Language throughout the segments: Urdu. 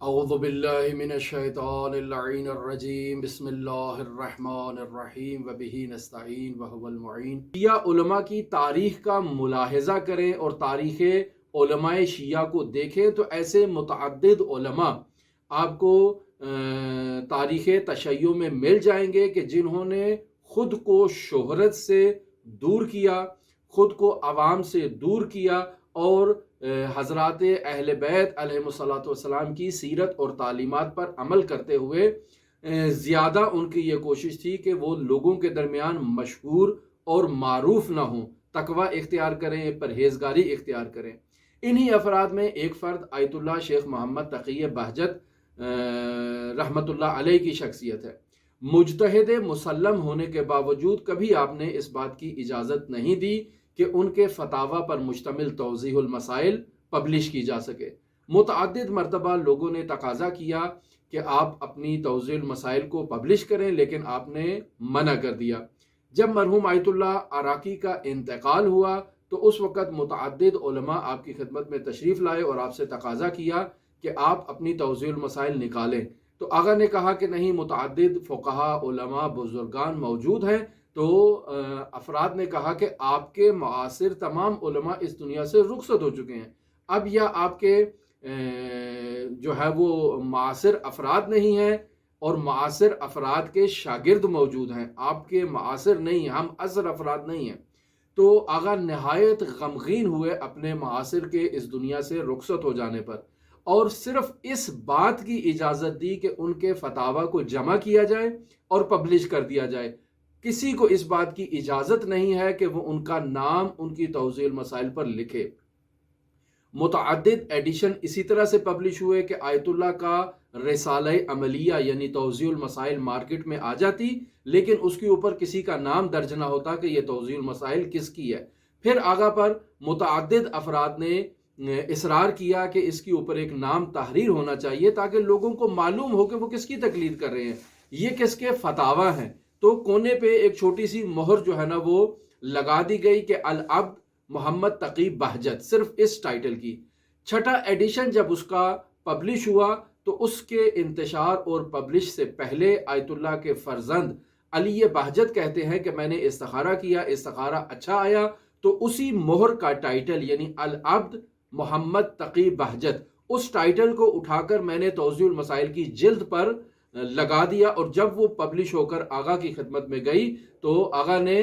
اعوذ باللہ من الشیطان اللعین الرجیم بسم اللہ الرحمن الرحیم وبہ نستعین وہو المعین۔ شیعہ علماء کی تاریخ کا ملاحظہ کریں اور تاریخ علماء شیعہ کو دیکھیں تو ایسے متعدد علماء آپ کو تاریخ تشیع میں مل جائیں گے کہ جنہوں نے خود کو شہرت سے دور کیا، خود کو عوام سے دور کیا اور حضرات اہل بیت علیہم الصلوۃ والسلام کی سیرت اور تعلیمات پر عمل کرتے ہوئے زیادہ ان کی یہ کوشش تھی کہ وہ لوگوں کے درمیان مشہور اور معروف نہ ہوں، تقوی اختیار کریں، پرہیزگاری اختیار کریں۔ انہی افراد میں ایک فرد آیت اللہ شیخ محمد تقی بہجت رحمۃ اللہ علیہ کی شخصیت ہے۔ مجتہد مسلم ہونے کے باوجود کبھی آپ نے اس بات کی اجازت نہیں دی کہ ان کے فتاوی پر مشتمل توضیح المسائل پبلش کی جا سکے۔ متعدد مرتبہ لوگوں نے تقاضا کیا کہ آپ اپنی توضیح المسائل کو پبلش کریں، لیکن آپ نے منع کر دیا۔ جب مرحوم آیت اللہ عراقی کا انتقال ہوا تو اس وقت متعدد علماء آپ کی خدمت میں تشریف لائے اور آپ سے تقاضا کیا کہ آپ اپنی توضیح المسائل نکالیں۔ تو آقا نے کہا کہ نہیں، متعدد فقہا، علماء، بزرگان موجود ہیں۔ تو افراد نے کہا کہ آپ کے معاصر تمام علماء اس دنیا سے رخصت ہو چکے ہیں، اب یا آپ کے جو ہے وہ معاصر افراد نہیں ہیں اور معاصر افراد کے شاگرد موجود ہیں، آپ کے معاصر نہیں ہیں، ہم عصر افراد نہیں ہیں۔ تو آقا نہایت غمگین ہوئے اپنے معاصر کے اس دنیا سے رخصت ہو جانے پر، اور صرف اس بات کی اجازت دی کہ ان کے فتاوی کو جمع کیا جائے اور پبلش کر دیا جائے۔ کسی کو اس بات کی اجازت نہیں ہے کہ وہ ان کا نام ان کی توضیح المسائل پر لکھے۔ متعدد ایڈیشن اسی طرح سے پبلش ہوئے کہ آیت اللہ کا رسالہ عملیہ یعنی توضیح المسائل مارکیٹ میں آ جاتی، لیکن اس کے اوپر کسی کا نام درج نہ ہوتا کہ یہ توضیح المسائل کس کی ہے۔ پھر آگا پر متعدد افراد نے اصرار کیا کہ اس کے اوپر ایک نام تحریر ہونا چاہیے تاکہ لوگوں کو معلوم ہو کہ وہ کس کی تقلید کر رہے ہیں، یہ کس کے فتاوی ہیں۔ تو کونے پہ ایک چھوٹی سی مہر جو ہے نا وہ لگا دی گئی کہ العبد محمد تقی بہجت، صرف اس ٹائٹل کی۔ چھٹا ایڈیشن جب اس کا پبلش ہوا تو اس کے انتشار اور پبلش سے پہلے آیت اللہ کے فرزند علی بہجت کہتے ہیں کہ میں نے استخارہ کیا، استخارہ اچھا آیا، تو اسی مہر کا ٹائٹل یعنی العبد محمد تقی بہجت، اس ٹائٹل کو اٹھا کر میں نے توضیح المسائل کی جلد پر لگا دیا، اور جب وہ پبلش ہو کر آقا کی خدمت میں گئی تو آقا نے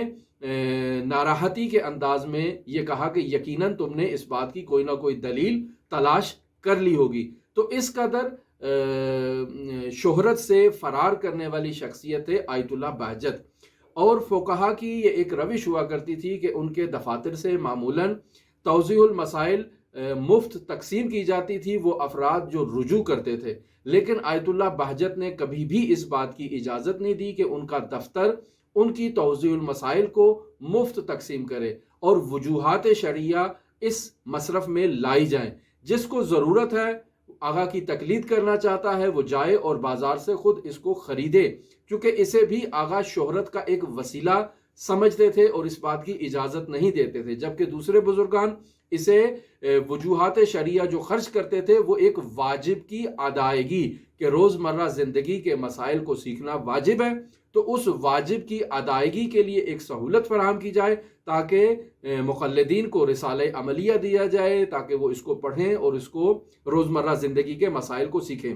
ناراحتی کے انداز میں یہ کہا کہ یقیناً تم نے اس بات کی کوئی نہ کوئی دلیل تلاش کر لی ہوگی۔ تو اس قدر شہرت سے فرار کرنے والی شخصیت ہے آیت اللہ بہجت۔ اور فقہا کی یہ ایک روش ہوا کرتی تھی کہ ان کے دفاتر سے معمولاً توضیح المسائل مفت تقسیم کی جاتی تھی، وہ افراد جو رجوع کرتے تھے، لیکن آیت اللہ بہجت نے کبھی بھی اس بات کی اجازت نہیں دی کہ ان کا دفتر ان کی توضیح المسائل کو مفت تقسیم کرے اور وجوہات شرعیہ اس مصرف میں لائی جائیں۔ جس کو ضرورت ہے، آقا کی تقلید کرنا چاہتا ہے، وہ جائے اور بازار سے خود اس کو خریدے، کیونکہ اسے بھی آقا شہرت کا ایک وسیلہ سمجھتے تھے اور اس بات کی اجازت نہیں دیتے تھے، جبکہ دوسرے بزرگان اسے وجوہات شرعیہ جو خرچ کرتے تھے وہ ایک واجب کی ادائیگی کہ روزمرہ زندگی کے مسائل کو سیکھنا واجب ہے، تو اس واجب کی ادائیگی کے لیے ایک سہولت فراہم کی جائے تاکہ مقلدین کو رسالہ عملیہ دیا جائے تاکہ وہ اس کو پڑھیں اور اس کو روزمرہ زندگی کے مسائل کو سیکھیں۔